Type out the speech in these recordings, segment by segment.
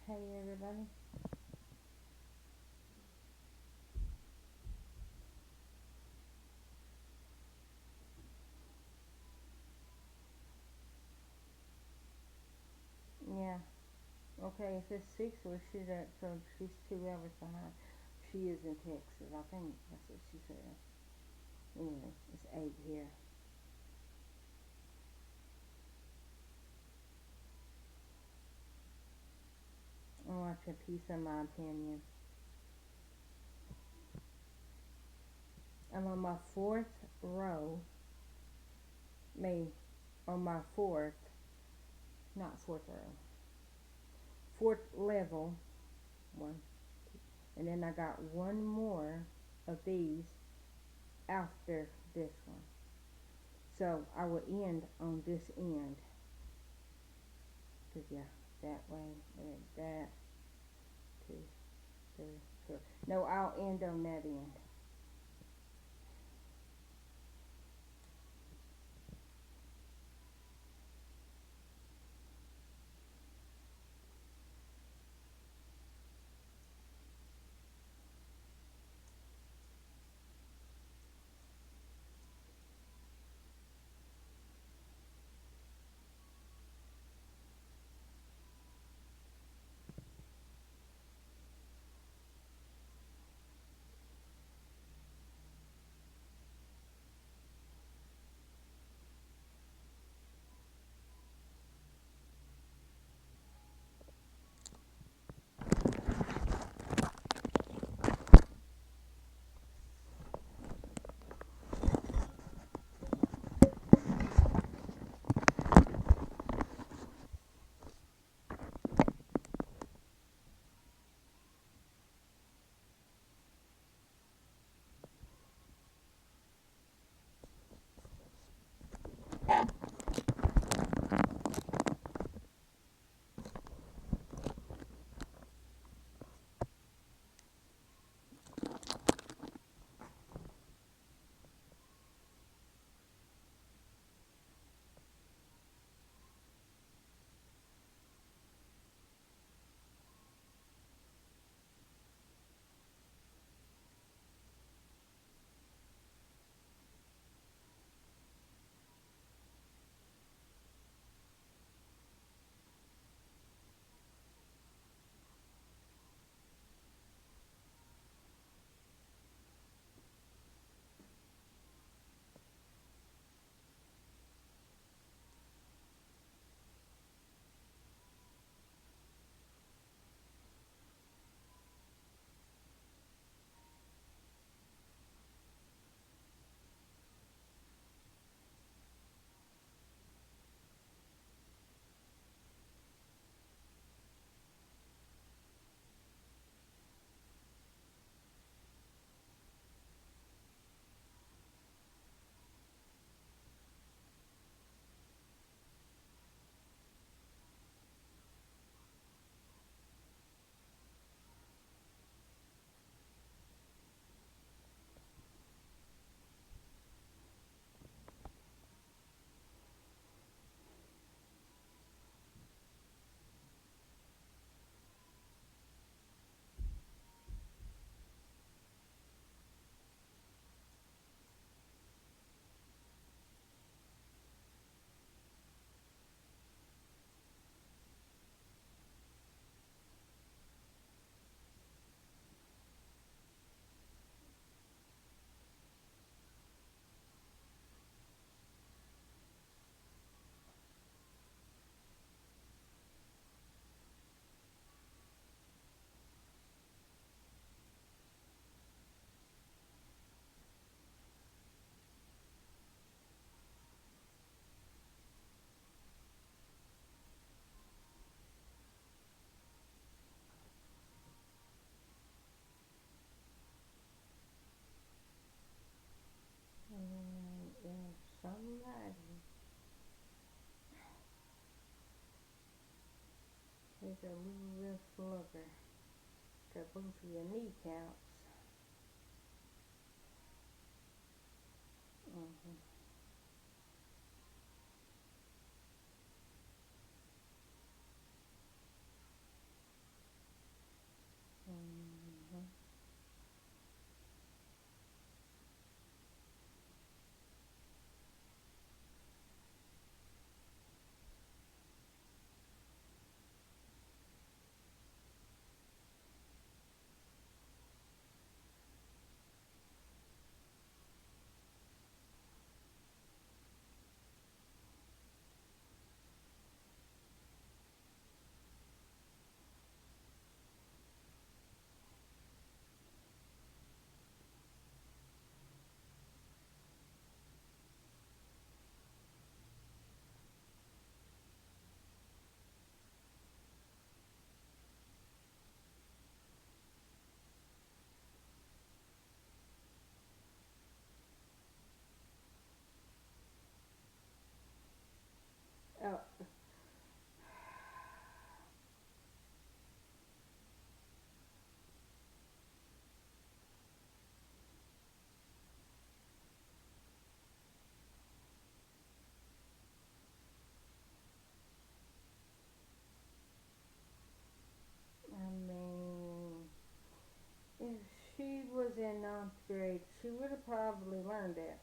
Hey everybody. Yeah. Okay, if it's 6, well she's at, so she's 2 hours behind. She is in Texas, I think that's what she said. Anyway, it's 8 here. I'm watching a piece of my opinion. I'm on my 4th row, me, on my not fourth row, 4th level, one, and then I got one more of these after this one. So I will end on this end. Cause yeah, that way, and that, 2, 3, 4. No, I'll end on that end. And if somebody take a little slugger to both of your kneecaps, mm-hmm. was in ninth grade, she would have probably learned that.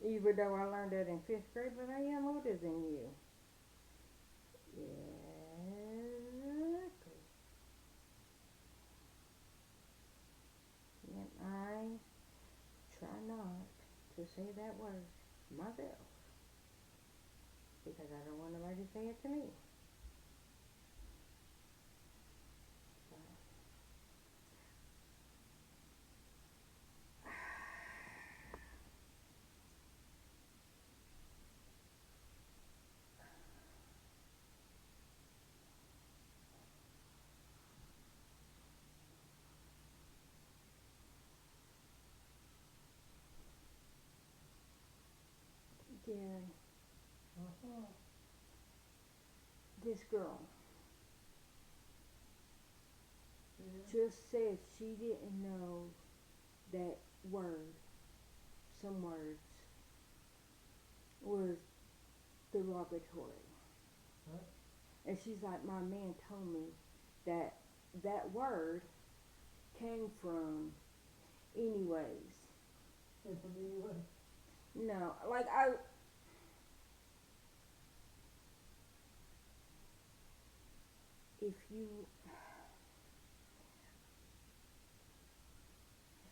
Even though I learned that in fifth grade, but I am older than you. Exactly. And I try not to say that word myself because I don't want nobody to say it to me. So, Gary, this girl just said she didn't know that word, some words, was derogatory. What? And she's like, my man told me that that word came from anyways. Came from anyway? No, like if you,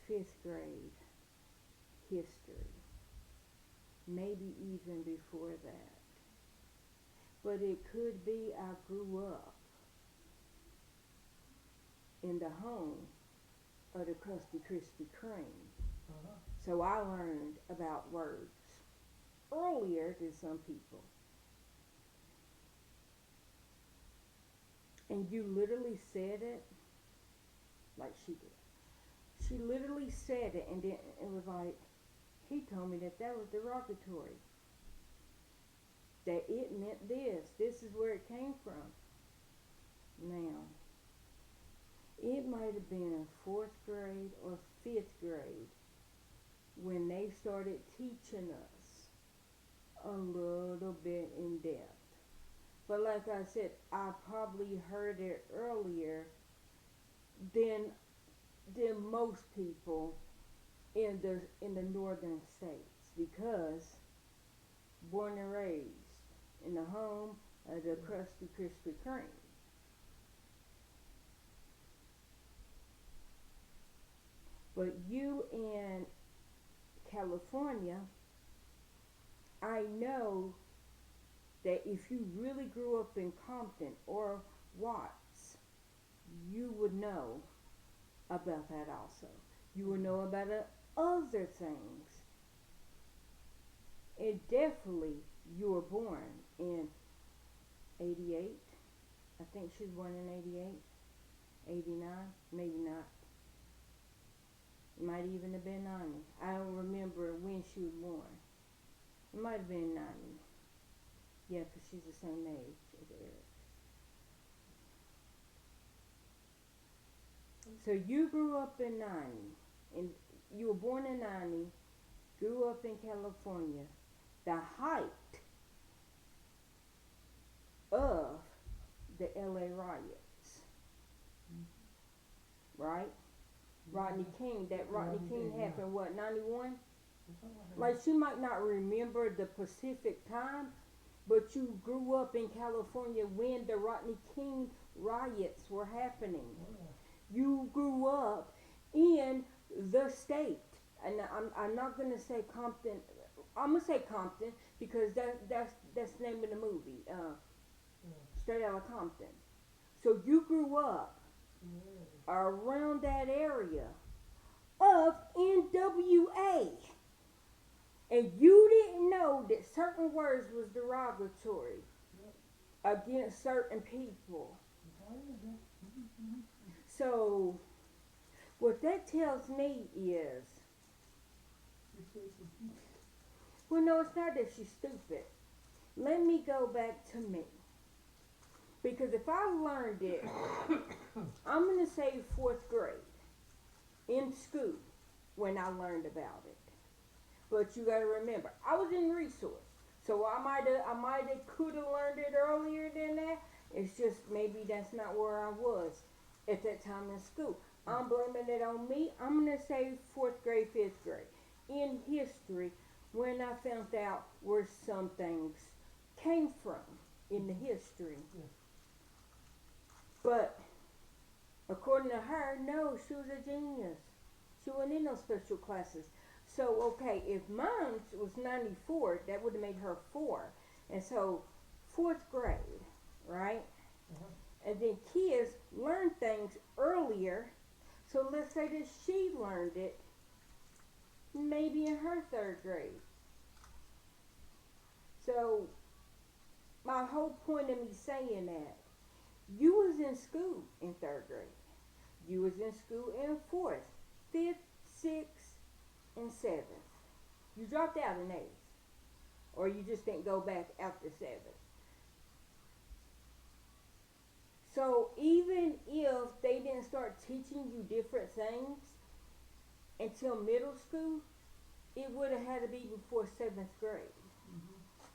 fifth grade history, maybe even before that. But it could be I grew up in the home of the Krusty Krispy Kreme. Uh-huh. So I learned about words earlier than some people. And you literally said it like she did. She literally said it, and then it was like, he told me that that was derogatory. That it meant this. This is where it came from. Now, it might have been fourth grade or fifth grade when they started teaching us a little bit in depth. But like I said, I probably heard it earlier than most people in the northern states because born and raised in the home of the Krusty Krispy Kreme. But you in California, I know that if you really grew up in Compton or Watts, you would know about that also. You would know about other things. And definitely you were born in 88. I think she was born in 88, 89, maybe not. It might even have been 90. I don't remember when she was born. It might have been 90. Yeah, because she's the same age as Eric. So you grew up in 90, and you were born in 90, grew up in California. The height of the LA riots, right? Rodney King, that Rodney King happened, what, 91? Like, she might not remember the specific time, but you grew up in California when the Rodney King riots were happening. You grew up in the state. And I'm not going to say Compton. I'm going to say Compton because that's the name of the movie, Straight Outta Compton. So you grew up around that area of NWA. And you didn't know that certain words was derogatory against certain people. So what that tells me is, well, no, it's not that she's stupid. Let me go back to me. Because if I learned it, I'm going to say fourth grade in school when I learned about it. But you got to remember, I was in resource. So I might have could have learned it earlier than that. It's just maybe that's not where I was at that time in school. I'm blaming it on me. I'm going to say fourth grade, fifth grade. In history, when I found out where some things came from in the history. Yeah. But according to her, no, she was a genius. She wasn't in no special classes. So, okay, if mine was 94, that would have made her 4. And so, fourth grade, right? Uh-huh. And then kids learn things earlier. So let's say that she learned it maybe in her third grade. So my whole point of me saying that, you was in school in third grade. You was in school in fourth, fifth, sixth, and seventh. You dropped out in eighth. Or you just didn't go back after seventh. So even if they didn't start teaching you different things until middle school, it would have had to be before seventh grade.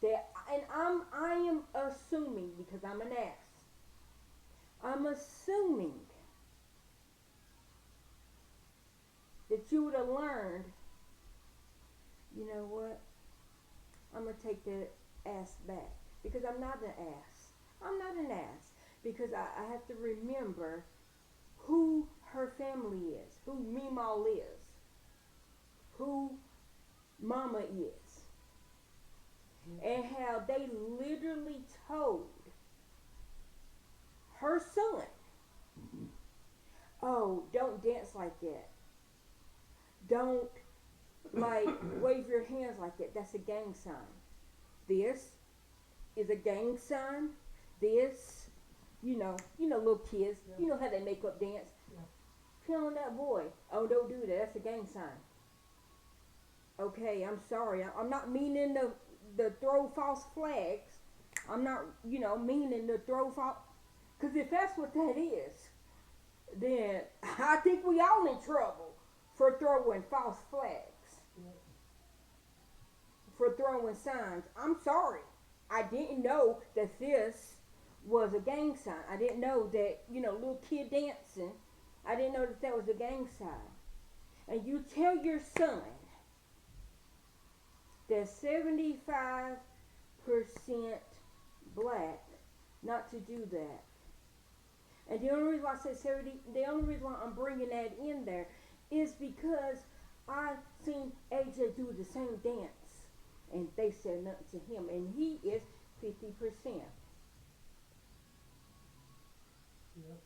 That, and I am assuming, because I'm an ass, I'm assuming that you would have learned, you know what, I'm going to take the ass back, because I'm not an ass. I'm not an ass, because I have to remember who her family is, who Meemaw is, who Mama is, and how they literally told her son, oh, don't dance like that. Don't, like, wave your hands like that. That's a gang sign. This is a gang sign. This, little kids, Yeah. you know how they make up dance. Yeah. Telling that boy, oh, don't do that. That's a gang sign. Okay, I'm sorry. I'm not meaning to throw false flags. I'm not, meaning to throw false. Because if that's what that is, then I think we all in trouble for throwing false flags, Yeah. for throwing signs. I'm sorry. I didn't know that this was a gang sign. I didn't know that, little kid dancing. I didn't know that was a gang sign. And you tell your son that 75% black not to do that. And the only reason why I said 70, the only reason why I'm bringing that in there is because I seen AJ do the same dance, and they said nothing to him, and he is 50%. Yeah.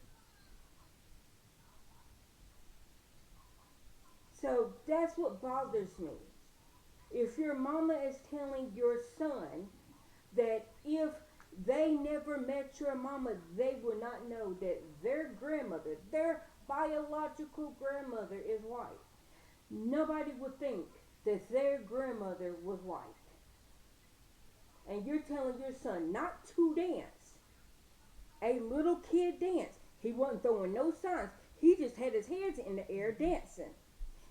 So that's what bothers me. If your mama is telling your son that if they never met your mama, they would not know that their grandmother, their biological grandmother, is white. Nobody would think that their grandmother was white. And you're telling your son not to dance. A little kid dance. He wasn't throwing no signs. He just had his hands in the air dancing.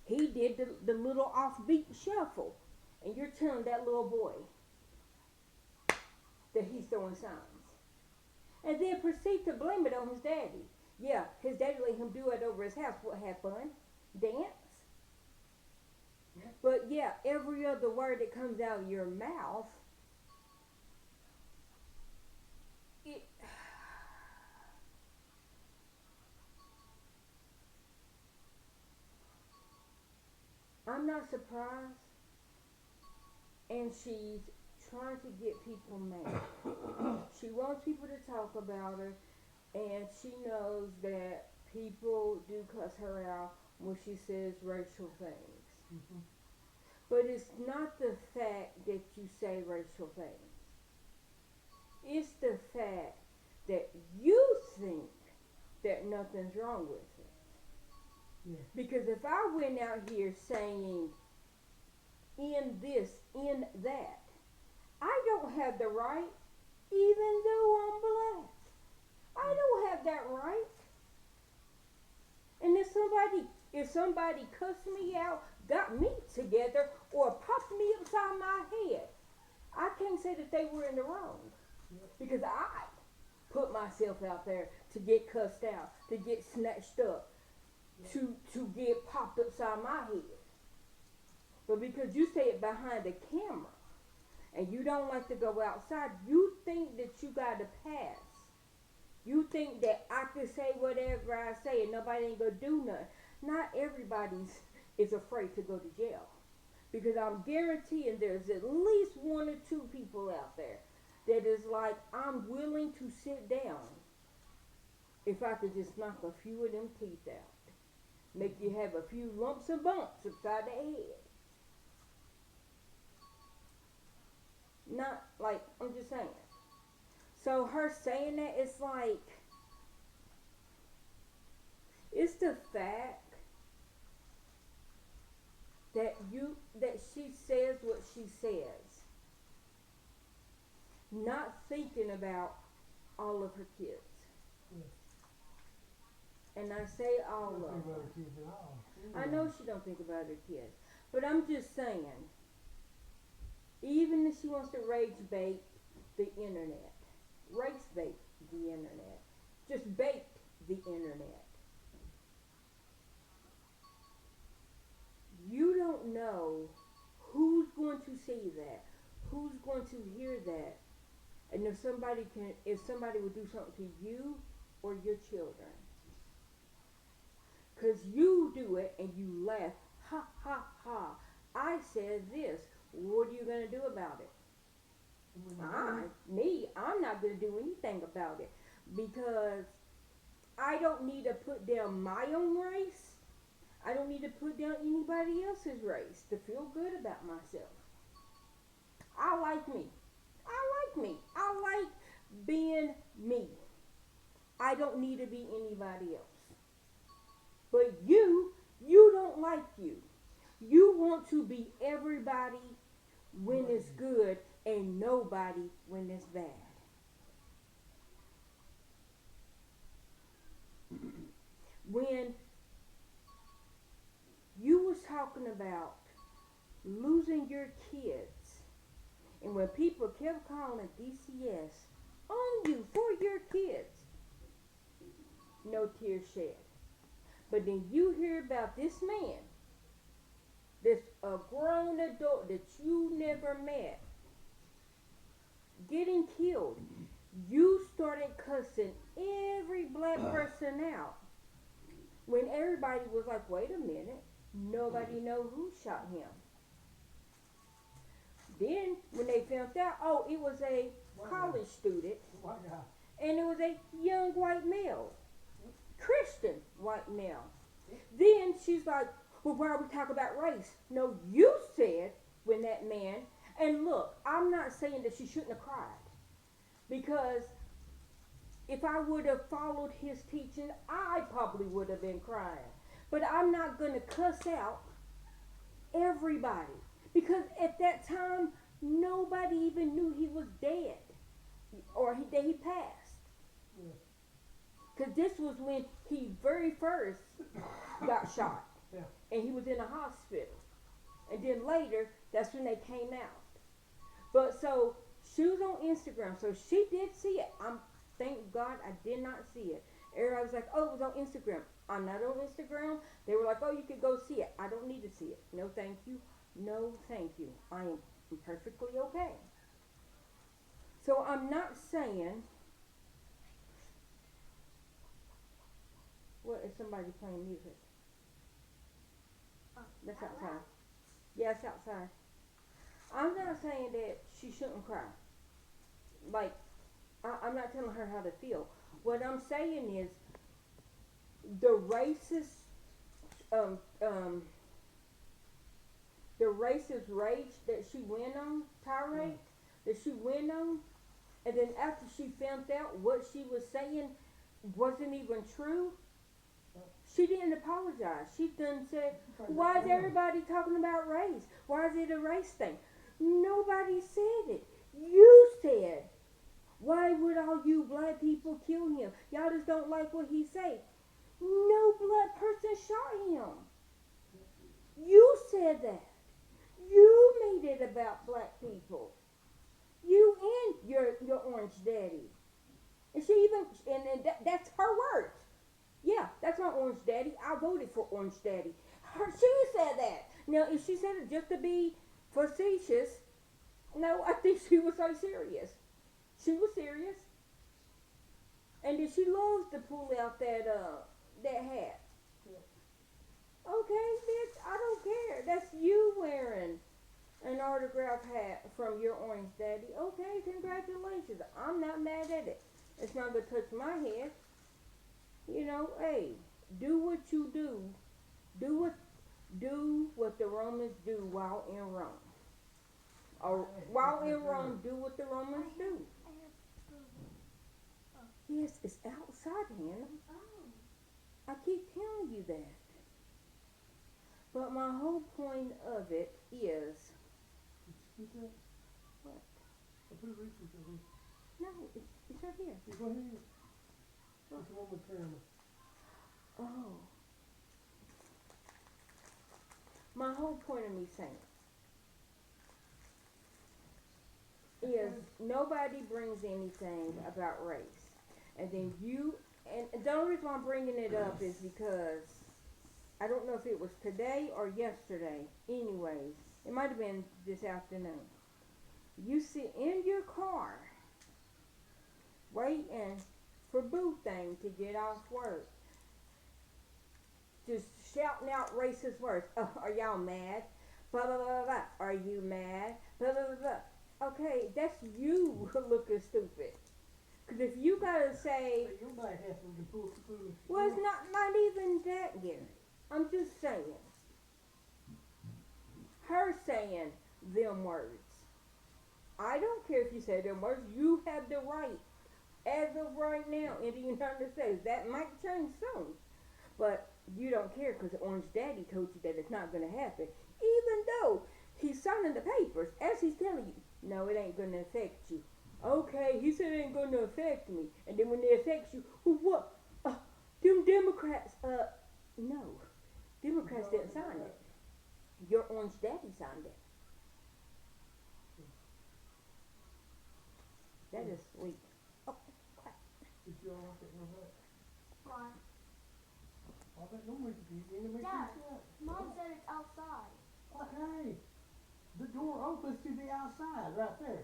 He did the little offbeat shuffle. And you're telling that little boy that he's throwing signs. And then proceed to blame it on his daddy. Yeah, his daddy let him do it over his house. What, have fun? Dance? Yeah. But yeah, every other word that comes out of your mouth, I'm not surprised. And she's trying to get people mad. She wants people to talk about her, and she knows that people do cuss her out when she says racial things. Mm-hmm. But it's not the fact that you say racial things. It's the fact that you think that nothing's wrong with it. Yeah. Because if I went out here saying in this, in that, I don't have the right, even though I'm black. I don't have that right. And if somebody cussed me out, got me together, or popped me upside my head, I can't say that they were in the wrong. Yeah. Because I put myself out there to get cussed out, to get snatched up. to get popped upside my head. But because you say it behind the camera and you don't like to go outside, you think that you got a pass. You think that I can say whatever I say and nobody ain't gonna do nothing. Not everybody's is afraid to go to jail. Because I'm guaranteeing there's at least one or two people out there that is like, I'm willing to sit down if I could just knock a few of them teeth out. Make you have a few lumps and bumps upside the head. Not like, I'm just saying. So her saying that, it's like, it's the fact that she says what she says, not thinking about all of her kids. And I say all of them. About the kids at all. I know she don't think about her kids, but I'm just saying, even if she wants to rage bait the internet, race bait the internet, just bait the internet. You don't know who's going to see that, who's going to hear that, and if somebody would do something to you or your children. Because you do it and you laugh, ha ha ha. I said this. What are you going to do about it? I'm not going to do anything about it. Because I don't need to put down my own race. I don't need to put down anybody else's race to feel good about myself. I like me. I like being me. I don't need to be anybody else. But you don't like you. You want to be everybody when it's good and nobody when it's bad. When you was talking about losing your kids, and when people kept calling a DCS on you for your kids, no tears shed. But then you hear about this man, this a grown adult that you never met, getting killed. You started cussing every black person out. When everybody was like, wait a minute, nobody know who shot him. Then when they found out, oh, it was a college student, and it was a young white male. Christian white male. Then she's like, well, why are we talking about race? No, you said when that man, and look, I'm not saying that she shouldn't have cried, because if I would have followed his teaching, I probably would have been crying. But I'm not going to cuss out everybody, because at that time, nobody even knew he was dead or that he passed. Yeah. Because this was when he very first got shot. Yeah. And he was in a hospital. And then later, that's when they came out. But so, she was on Instagram. So she did see it. Thank God I did not see it. Everybody was like, oh, it was on Instagram. I'm not on Instagram. They were like, oh, you could go see it. I don't need to see it. No, thank you. No, thank you. I am perfectly okay. So I'm not saying... What is somebody playing music? That's outside. Yeah, it's outside. I'm not saying that she shouldn't cry. Like, I'm not telling her how to feel. What I'm saying is the racist rage that she went on, tirade that she went on, and then after she found out what she was saying wasn't even true, she didn't apologize. She done said, why is everybody talking about race? Why is it a race thing? Nobody said it. You said, why would all you black people kill him? Y'all just don't like what he said. No black person shot him. You said that. You made it about black people. You and your orange daddy. And she even, and that's her words. Yeah, that's That's my Orange Daddy. I voted for Orange Daddy. She said that. Now, if she said it just to be facetious, no, I think she was so serious. She was serious. And then she loves to pull out that hat. Okay, bitch, I don't care. That's you wearing an autograph hat from your Orange Daddy. Okay, congratulations. I'm not mad at it. It's not gonna touch my head. You know, hey, do what you do. Do what the Romans do while in Rome. Or while in Rome, do what the Romans do. Yes, it's outside, Hannah. I keep telling you that. But my whole point of it is, Who's that? what? I put Reese's in here. No, it's right here. You go ahead. It's the one with caramel. Oh. My whole point of me saying is nobody brings anything about race. And then and the only reason why I'm bringing it up is because I don't know if it was today or yesterday. Anyways, it might have been this afternoon. You sit in your car waiting for Boo Thing to get off work, just shouting out racist words. Are y'all mad? Blah, blah, blah, blah. Are you mad? Blah, blah, blah, blah. Okay, that's you looking stupid. Because if you gotta say, Hey, your bag has some to pull through. well, it's not even that, Gary. I'm just saying. Her saying them words. I don't care if you say them words. You have the right, as of right now, in the United States. That might change soon. But you don't care because Orange Daddy told you that it's not going to happen. Even though he's signing the papers, as he's telling you, no, it ain't going to affect you. Okay, he said it ain't going to affect me. And then when it affects you, what? Them Democrats, no. Democrats didn't sign it. Your Orange Daddy signed it. That is sweet. Oh, crap. Did you all like that one? Why? I bet no one could eat any Dad, that. Mom said it's outside. What? Hey, the door opens to the outside right there.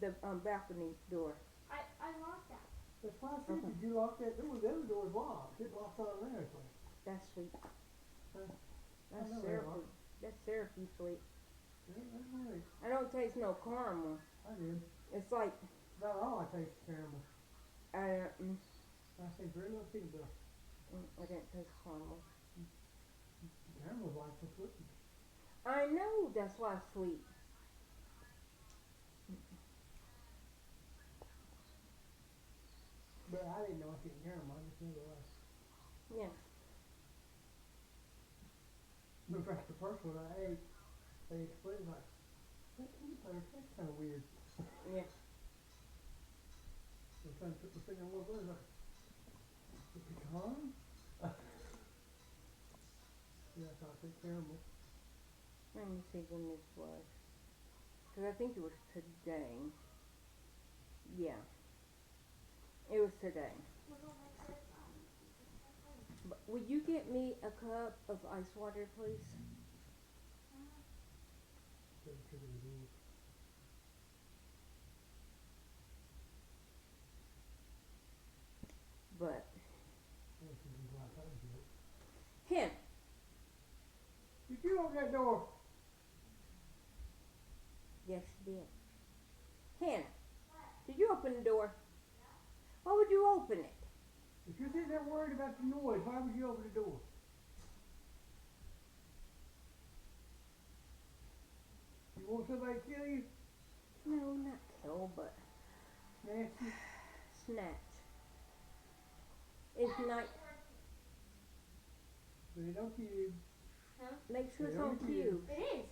The balcony door. I locked that. That's why I said, Okay. did you lock that door? The other door's locked. It locks on there. So. That's sweet. Huh? That's I know that syrup. one. That's syrupy sweet. Yeah, that's right. I don't taste no caramel. I did. It's like About all I taste is caramel. I I say very little peanut butter. I didn't taste caramel. Caramel's like so sweet. I know that's why it's sweet. But I didn't know I was getting caramel. I just knew it was. Yeah. In fact, the first one I ate, they explained like, that peanut butter tastes kind of weird. Yeah. So I trying to put my finger on one word like, the pecan? Yeah, so I said caramel. Let me see when this was. Because I think it was today. Yeah. It was today. But will you get me a cup of ice water, please? But him. Did you open that door? Yes, she did. Hannah, did you open the door? Why would you open it? If you're sitting there worried about the noise, why would you open the door? You want somebody to kill you? No, not kill, but Nasty. snatch. It's night. But it don't kill you. Make sure it's They on don't cue. It is.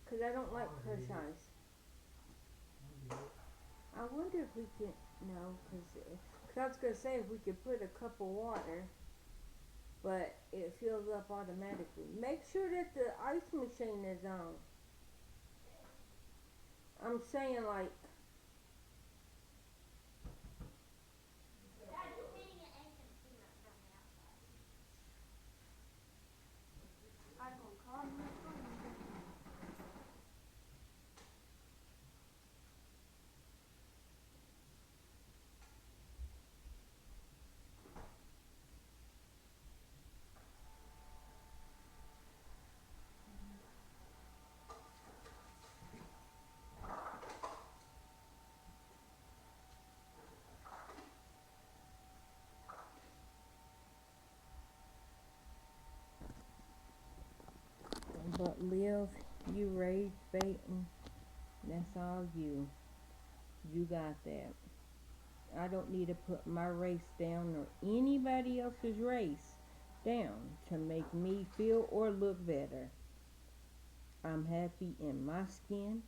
Because I don't like Oh, crush yeah. ice. I wonder if we can, no, because I was going to say if we could put a cup of water, but it fills up automatically. Make sure that the ice machine is on. I'm saying like, You rage baiting. That's all you. You got that. I don't need to put my race down or anybody else's race down to make me feel or look better. I'm happy in my skin.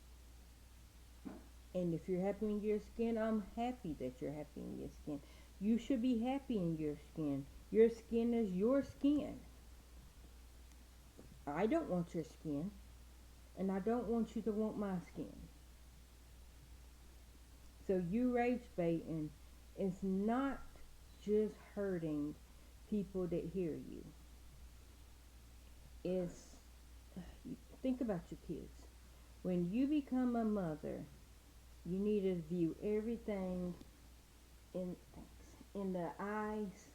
And if you're happy in your skin, I'm happy that you're happy in your skin. You should be happy in your skin. Your skin is your skin. I don't want your skin, and I don't want you to want my skin. So you rage baiting is not just hurting people that hear you. It's think about your kids. When you become a mother, you need to view everything in in the eyes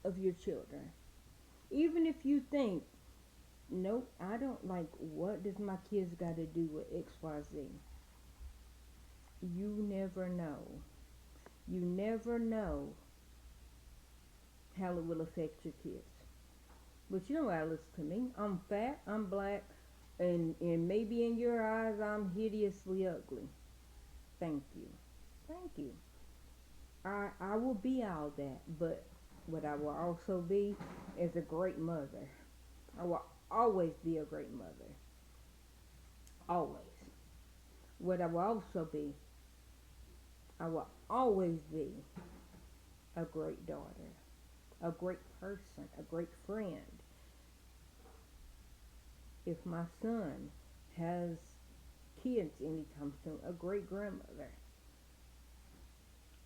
of your children. Even if you think, nope, I don't like what does my kids got to do with XYZ. You never know. You never know how it will affect your kids. But you know what, listen to me. I'm fat, I'm black, and maybe in your eyes I'm hideously ugly. Thank you. Thank you. I will be all that, but what I will also be is a great mother. I will always be a great mother. Always. What I will also be, I will always be a great daughter, a great person, a great friend. If my son has kids anytime soon, a great grandmother.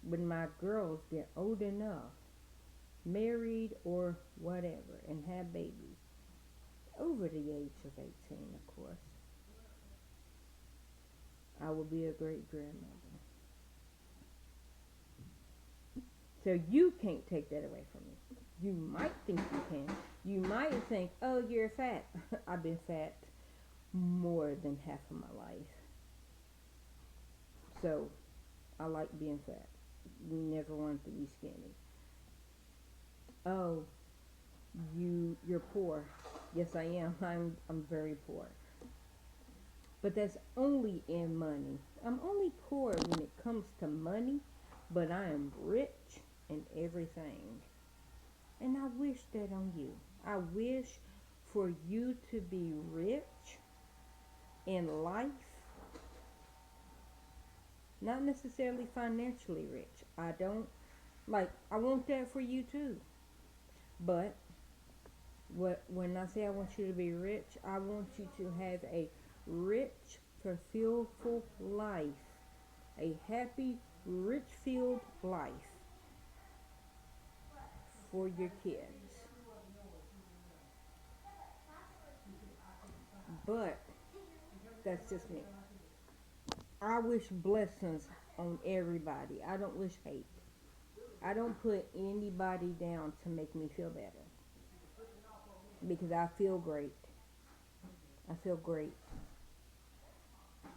When my girls get old enough, married or whatever, and have babies, over the age of 18, of course, I will be a great grandmother. So you can't take that away from me. You might think you can. You might think, oh, you're fat. I've been fat more than half of my life. So I like being fat. Never wanted to be skinny. Oh, you're poor. Yes, I am. I'm very poor. But that's only in money. I'm only poor when it comes to money, but I am rich in everything. And I wish that on you. I wish for you to be rich in life, not necessarily financially rich. I want that for you too. But when I say I want you to be rich, I want you to have a rich, fulfillful life. A happy, rich filled life for your kids. But that's just me. I wish blessings on everybody. I don't wish hate. I don't put anybody down to make me feel better. Because I feel great. I feel great.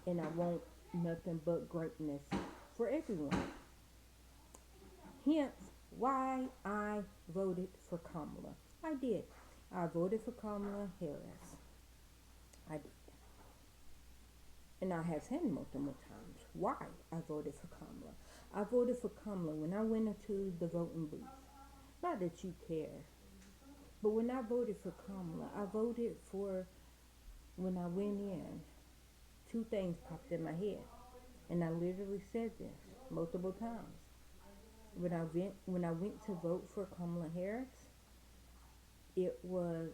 And I want nothing but greatness for everyone. Hence why I voted for Kamala. I did. I voted for Kamala Harris. I did. And I have said multiple times why I voted for Kamala. I voted for Kamala when I went into the voting booth. Not that you care, but when I voted for Kamala, I voted for when I went in. Two things popped in my head, and I literally said this multiple times. When I went to vote for Kamala Harris, it was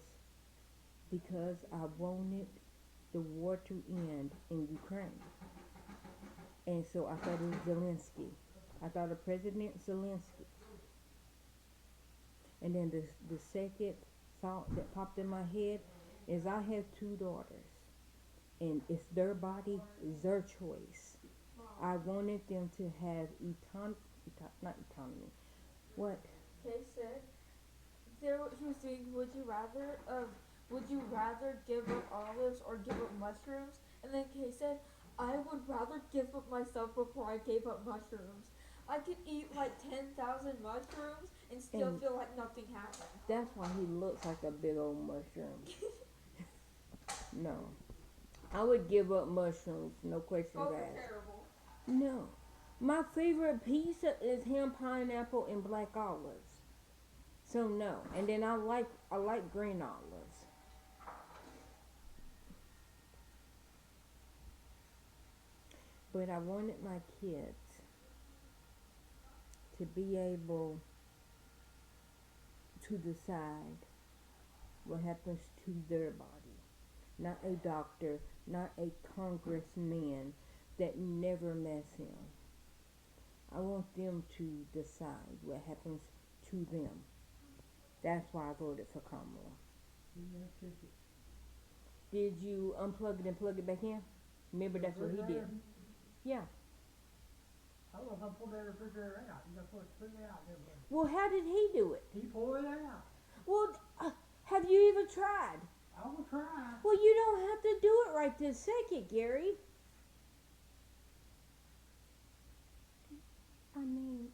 because I wanted the war to end in Ukraine. And so I thought of Zelensky. I thought of President Zelensky. And then the second thought that popped in my head is I have two daughters. And it's their body, their choice. I wanted them to have not autonomy. What? Kay said, he was saying, would you rather give up olives or give up mushrooms? And then Kay said, I would rather give up myself before I gave up mushrooms. I could eat like 10,000 mushrooms and still feel like nothing happened. That's why he looks like a big old mushroom. No. I would give up mushrooms, no questions Both are asked. terrible. No. My favorite pizza is ham, pineapple, and black olives. So no. And then I like green olives. But I wanted my kids to be able to decide what happens to their body. Not a doctor, not a congressman that never met him. I want them to decide what happens to them. That's why I voted for Kamala. Yeah, ticket. Did you unplug it and plug it back in? Remember, that's what he did. Yeah. I don't know if I pulled that refrigerator out. You gotta put it out there. Well, how did he do it? He pulled it out. Well, have you even tried? I will try. Well, you don't have to do it right this second, Gary. I mean,